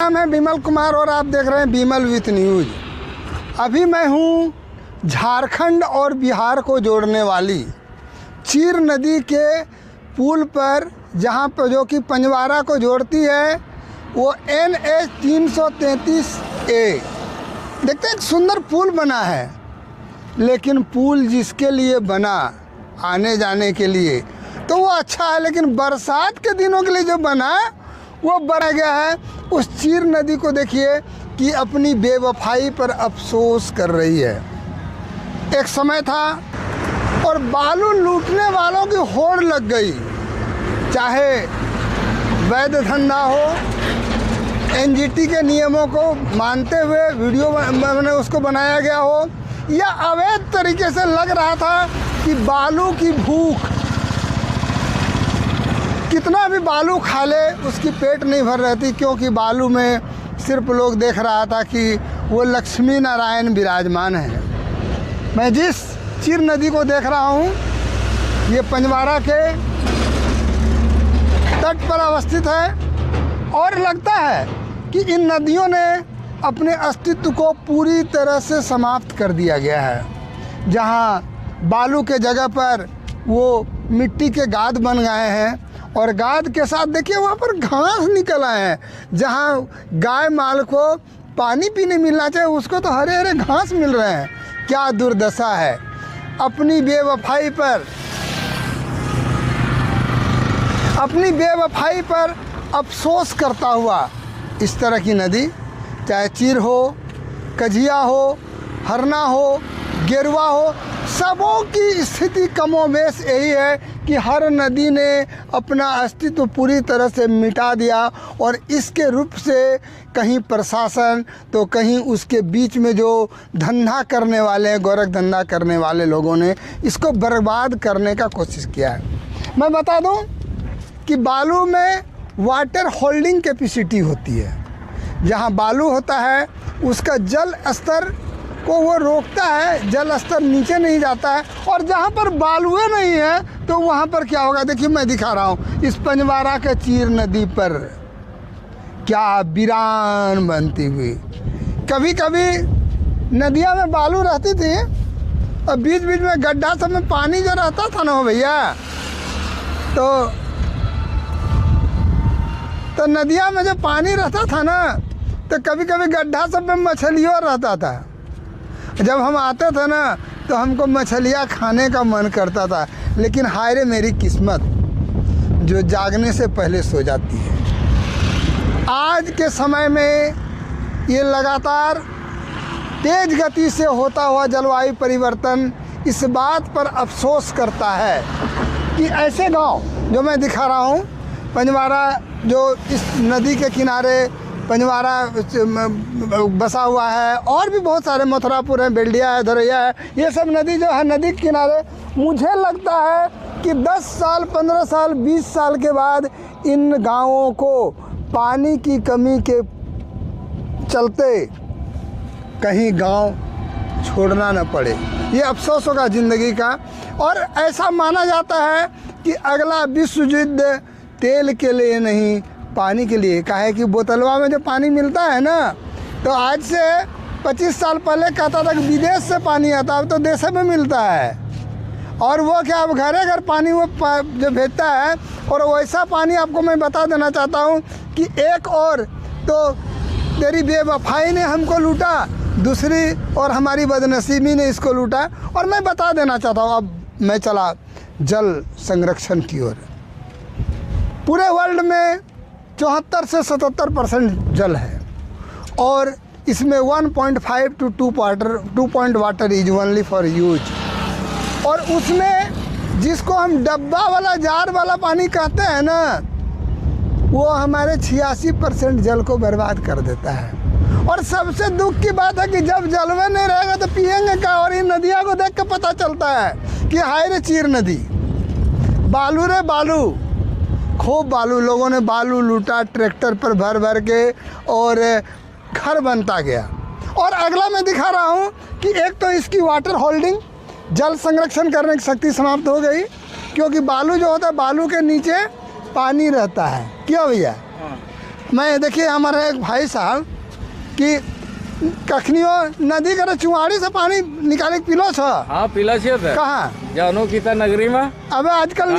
नाम है विमल कुमार और आप देख रहे हैं विमल विथ न्यूज़। अभी मैं हूँ झारखंड और बिहार को जोड़ने वाली चीर नदी के पुल पर, जहाँ पर जो कि पंजवारा को जोड़ती है, वो NH 333A। देखते हैं एक सुंदर पुल बना है, लेकिन पुल जिसके लिए बना आने जाने के लिए तो वो अच्छा है, लेकिन बरसात के दिनों के लिए जो बना वो बना गया है। उस चीर नदी को देखिए कि अपनी बेवफाई पर अफसोस कर रही है। एक समय था और बालू लूटने वालों की होड़ लग गई, चाहे वैध धंधा हो, NGT के नियमों को मानते हुए वीडियो मैंने उसको बनाया गया हो, या अवैध तरीके से लग रहा था कि बालू की भूख, कितना भी बालू खा ले उसकी पेट नहीं भर रहती, क्योंकि बालू में सिर्फ लोग देख रहा था कि वो लक्ष्मी नारायण विराजमान है। मैं जिस चीर नदी को देख रहा हूँ ये पंजवारा के तट पर अवस्थित है, और लगता है कि इन नदियों ने अपने अस्तित्व को पूरी तरह से समाप्त कर दिया गया है। जहाँ बालू के जगह पर वो मिट्टी के गाद बन गए हैं, और गाद के साथ देखिए वहाँ पर घास निकल आए हैं। जहाँ गाय माल को पानी पीने मिलना चाहिए उसको तो हरे हरे घास मिल रहे हैं। क्या दुर्दशा है। अपनी बेवफाई पर अफसोस करता हुआ इस तरह की नदी, चाहे चीर हो, कजिया हो, हरना हो, गेरुआ हो, सबों की स्थिति कमोबेश यही है कि हर नदी ने अपना अस्तित्व पूरी तरह से मिटा दिया, और इसके रूप से कहीं प्रशासन तो कहीं उसके बीच में जो धंधा करने वाले, गोरख धंधा करने वाले लोगों ने इसको बर्बाद करने का कोशिश किया है। मैं बता दूं कि बालू में वाटर होल्डिंग कैपेसिटी होती है। जहां बालू होता है उसका जल स्तर को वो रोकता है, जल स्तर नीचे नहीं जाता है, और जहाँ पर बालुए नहीं है तो वहाँ पर क्या होगा। देखिए मैं दिखा रहा हूँ इस पंजवारा के चीर नदी पर क्या वीरान बनती हुई। कभी कभी नदियों में बालू रहती थी और बीच बीच में गड्ढा सब में पानी जो रहता था ना भैया, तो नदिया में जो पानी रहता था ना, तो कभी कभी गड्ढा सब में मछलियों रहता था। जब हम आते थे ना तो हमको मछलियाँ खाने का मन करता था, लेकिन हाय रे मेरी किस्मत जो जागने से पहले सो जाती है। आज के समय में ये लगातार तेज गति से होता हुआ जलवायु परिवर्तन इस बात पर अफसोस करता है कि ऐसे गांव जो मैं दिखा रहा हूँ, पंजवारा जो इस नदी के किनारे पंजवारा बसा हुआ है, और भी बहुत सारे मथुरापुर है, बेल्डिया है, धरैया है, ये सब नदी जो है नदी के किनारे, मुझे लगता है कि 10 साल, 15 साल, 20 साल के बाद इन गांवों को पानी की कमी के चलते कहीं गांव छोड़ना न पड़े। ये अफसोस होगा ज़िंदगी का। और ऐसा माना जाता है कि अगला विश्व युद्ध तेल के लिए नहीं, पानी के लिए। काहे कि बोतलवा में जो पानी मिलता है ना, तो आज से 25 साल पहले कहता था कि विदेश से पानी आता, अब तो देश में मिलता है। और वो क्या, अब घरे घर पानी वो जो भेजता है। और वैसा पानी आपको मैं बता देना चाहता हूँ कि एक और तो तेरी बेवफाई ने हमको लूटा, दूसरी और हमारी बदनसीबी ने इसको लूटा। और मैं बता देना चाहता हूँ, अब मैं चला जल संरक्षण की ओर। पूरे वर्ल्ड में 74 से 77% जल है, और इसमें 1.5 to 2 point water is only for use. और उसमें जिसको हम डब्बा वाला, जार वाला पानी कहते हैं ना, वो हमारे 86% जल को बर्बाद कर देता है। और सबसे दुख की बात है कि जब जलवे नहीं रहेगा तो पिएंगे क्या। और इन नदियों को देख के पता चलता है कि हाय रे चीर नदी, बालू रे बालू, खूब बालू, लोगों ने बालू लूटा ट्रैक्टर पर भर भर के, और घर बनता गया। और अगला मैं दिखा रहा हूँ कि एक तो इसकी वाटर होल्डिंग, जल संरक्षण करने की शक्ति समाप्त हो गई, क्योंकि बालू जो होता है, बालू के नीचे पानी रहता है। क्यों भैया? मैं देखिए हमारे एक भाई साहब कि कखनियो नदी करे चुआड़ी से पानी निकाले के पिलो छ। हाँ पीला छे त कहाँ जानो कीता नगरी में अबे आजकल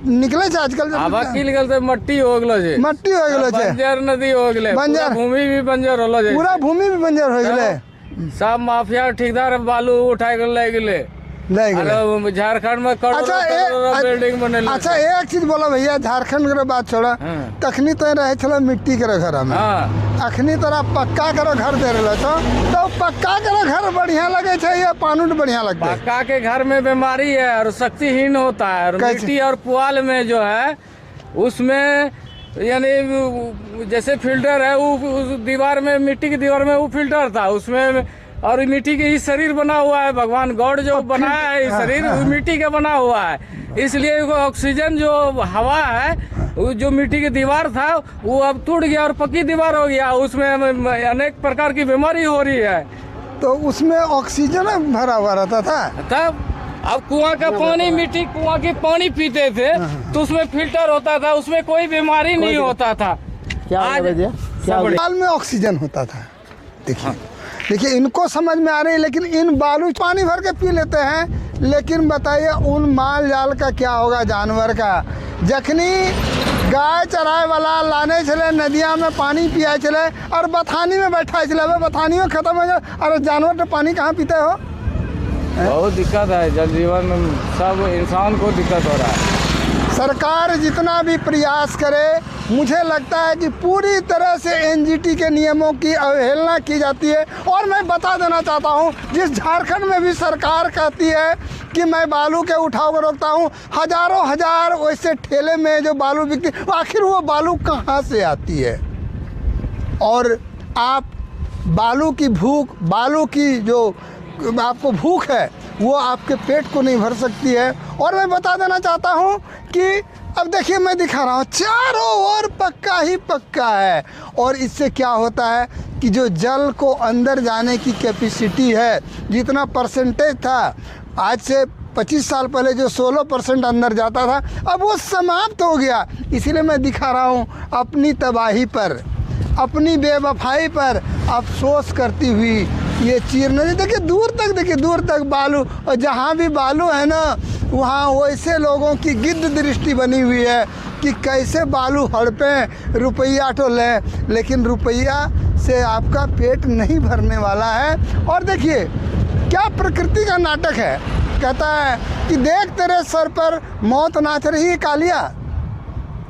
निकले छे आजकल आबा किल गेल त मट्टी हो गेलो छे मट्टी हो गेलो छे बंजर नदी हो गेले बंजर भूमि भी बंजर होलो छे पूरा भूमि भी बंजर हो गेले सब माफिया ठेकेदार बालू उठाए के ले गेले अरे झारखंड में करोड़ों बिल्डिंग बने। अच्छा एक चीज बोलो भैया झारखंड के बात छोड़ा तखनी तो रहे छलो मिट्टी के घर में अखनी तोरा पक्का करो घर दे रहे तो पक्का करो घर बढ़िया लगे छे या पानी बढ़िया लगता है? पक्का के घर में बीमारी है और शक्तिहीन होता है और मिट्टी और पुआल में जो है उसमें यानी जैसे फिल्टर है वो दीवार में मिट्टी की दीवार में वो फिल्टर था उसमें और मिट्टी के ही शरीर बना हुआ है भगवान गॉड जो बनाया है शरीर वो मिट्टी का बना हुआ है इसलिए ऑक्सीजन जो हवा है वो जो मिट्टी की दीवार था वो अब टूट गया और पक्की दीवार हो गया उसमें अनेक प्रकार की बीमारी हो रही है। तो उसमें ऑक्सीजन भरा हुआ रहता था तब अब कुआं का पानी मिट्टी कुआं के पानी पीते थे तो उसमें फिल्टर होता था उसमें कोई बीमारी नहीं होता था। बाल में ऑक्सीजन होता था। देखिए इनको समझ में आ रही है लेकिन इन बालू पानी भर के पी लेते हैं लेकिन बताइए उन माल जाल का क्या होगा जानवर का जखनी गाय चराए वाला लाने चले नदिया में पानी पिया चले और बथानी में बैठा चले अब बथानियों खत्म हो जाए और जानवर तो पानी कहाँ पीते हो? बहुत दिक्कत है जल जीवन सब इंसान को दिक्कत हो रहा है। सरकार जितना भी प्रयास करे मुझे लगता है कि पूरी तरह से एनजीटी के नियमों की अवहेलना की जाती है। और मैं बता देना चाहता हूं जिस झारखंड में भी सरकार कहती है कि मैं बालू के उठाव को रोकता हूं हजारों हजार वैसे ठेले में जो बालू बिकती आखिर वो बालू कहां से आती है? और आप बालू की भूख बालू की जो आपको भूख है वो आपके पेट को नहीं भर सकती है। और मैं बता देना चाहता हूं कि अब देखिए मैं दिखा रहा हूँ चारों ओर पक्का ही पक्का है और इससे क्या होता है कि जो जल को अंदर जाने की कैपेसिटी है जितना परसेंटेज था आज से 25 साल पहले जो 16% अंदर जाता था अब वो समाप्त हो गया। इसीलिए मैं दिखा रहा हूँ अपनी तबाही पर अपनी बेवफाई पर अफसोस करती हुई ये चीर नदी देखिए दूर तक बालू और जहाँ भी बालू है ना वहाँ वैसे लोगों की गिद्ध दृष्टि बनी हुई है कि कैसे बालू हड़पें रुपया तो लें लेकिन रुपया से आपका पेट नहीं भरने वाला है। और देखिए क्या प्रकृति का नाटक है कहता है कि देख तेरे सर पर मौत नाच रही है कालिया।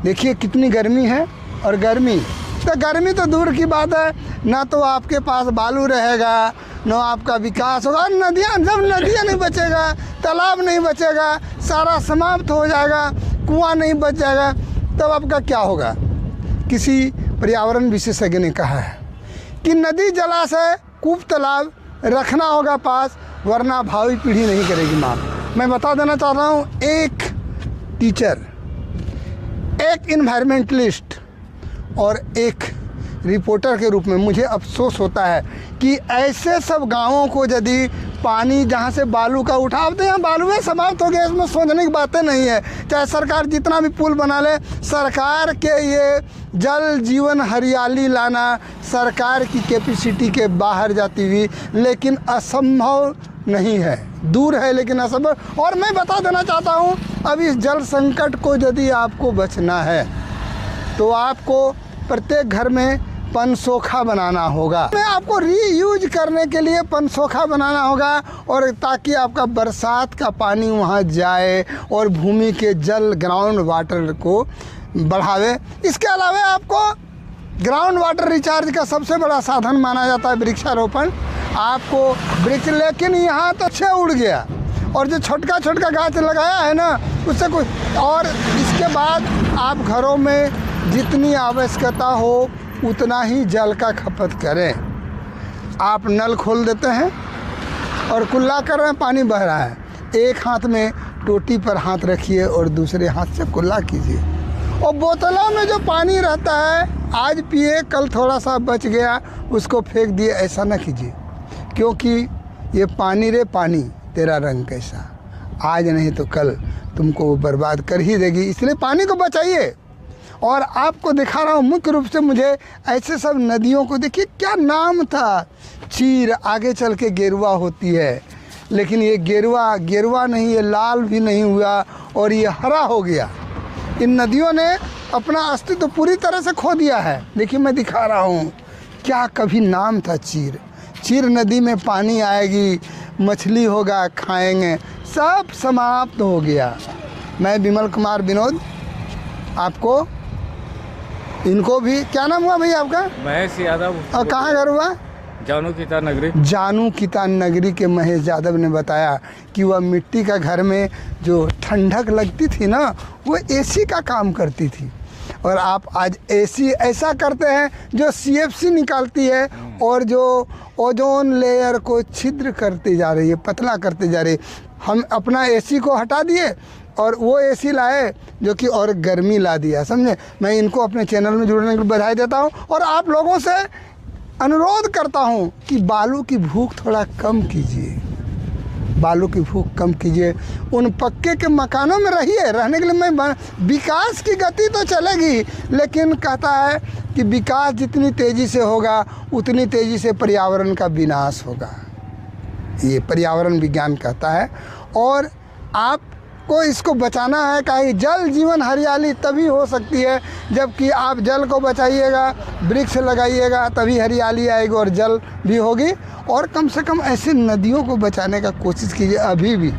देखिए कितनी गर्मी है और गर्मी तो दूर की बात है ना तो आपके पास बालू रहेगा ना आपका विकास होगा। नदियाँ जब नदियाँ नहीं बचेगा तालाब नहीं बचेगा सारा समाप्त हो जाएगा कुआं नहीं बच जाएगा तब आपका क्या होगा? किसी पर्यावरण विशेषज्ञ ने कहा है कि नदी जलाशय कूप तालाब रखना होगा पास वरना भावी पीढ़ी नहीं करेगी माँ। मैं बता देना चाह रहा हूँ एक टीचर एक इन्वायरमेंटलिस्ट और एक रिपोर्टर के रूप में मुझे अफसोस होता है कि ऐसे सब गांवों को यदि पानी जहां से बालू का उठाव तो यहाँ बालू में समाप्त हो गया इसमें सोचने की बातें नहीं है। चाहे सरकार जितना भी पुल बना ले सरकार के ये जल जीवन हरियाली लाना सरकार की कैपेसिटी के बाहर जाती हुई लेकिन असंभव नहीं है दूर है लेकिन असंभव। और मैं बता देना चाहता हूँ अब इस जल संकट को यदि आपको बचना है तो आपको प्रत्येक घर में पनसोखा बनाना होगा। मैं आपको रीयूज करने के लिए पनसोखा बनाना होगा और ताकि आपका बरसात का पानी वहाँ जाए और भूमि के जल ग्राउंड वाटर को बढ़ावे। इसके अलावा आपको ग्राउंड वाटर रिचार्ज का सबसे बड़ा साधन माना जाता है वृक्षारोपण। आपको वृक्ष लेकिन यहाँ तो अच्छे उड़ गया और जो छोटका गाछ लगाया है ना उससे कुछ। और इसके बाद आप घरों में जितनी आवश्यकता हो उतना ही जल का खपत करें। आप नल खोल देते हैं और कुल्ला कर रहे हैं पानी बह रहा है एक हाथ में टोटी पर हाथ रखिए और दूसरे हाथ से कुल्ला कीजिए। और बोतलों में जो पानी रहता है आज पिए कल थोड़ा सा बच गया उसको फेंक दिए ऐसा ना कीजिए क्योंकि ये पानी रे पानी तेरा रंग कैसा आज नहीं तो कल तुमको वो बर्बाद कर ही देगी। इसलिए पानी को बचाइए और आपको दिखा रहा हूँ मुख्य रूप से। मुझे ऐसे सब नदियों को देखिए, क्या नाम था, चीर, आगे चल के गेरुआ होती है, लेकिन ये गेरुआ नहीं, ये लाल भी नहीं हुआ और ये हरा हो गया। इन नदियों ने अपना अस्तित्व पूरी तरह से खो दिया है। देखिए मैं दिखा रहा हूँ, क्या कभी नाम था चीर। चीर नदी में पानी आएगी, मछली होगा, खाएंगे, सब समाप्त हो गया। मैं विमल कुमार विनोद आपको, इनको भी, क्या नाम हुआ भैया आपका? महेश यादव। और कहाँ घर हुआ? जानू कीता नगरी। जानू कीता नगरी के महेश यादव ने बताया कि वह मिट्टी का घर में जो ठंडक लगती थी ना, वो एसी का काम करती थी। और आप आज एसी ऐसा करते हैं जो सीएफसी निकालती है और जो ओजोन लेयर को छिद्र करती जा रही है, पतला करती जा रही है। हम अपना एसी को हटा दिए और वो एसी लाए जो कि और गर्मी ला दिया, समझे। मैं इनको अपने चैनल में जुड़ने के लिए बधाई देता हूँ और आप लोगों से अनुरोध करता हूँ कि बालू की भूख थोड़ा कम कीजिए, बालू की भूख कम कीजिए। उन पक्के के मकानों में रहिए, रहने के लिए मैं, विकास की गति तो चलेगी, लेकिन कहता है कि विकास जितनी तेज़ी से होगा उतनी तेज़ी से पर्यावरण का विनाश होगा, ये पर्यावरण विज्ञान कहता है। और आपको इसको बचाना है, कहीं जल जीवन हरियाली तभी हो सकती है जबकि आप जल को बचाइएगा, वृक्ष लगाइएगा, तभी हरियाली आएगी और जल भी होगी। और कम से कम ऐसी नदियों को बचाने का कोशिश कीजिए अभी भी।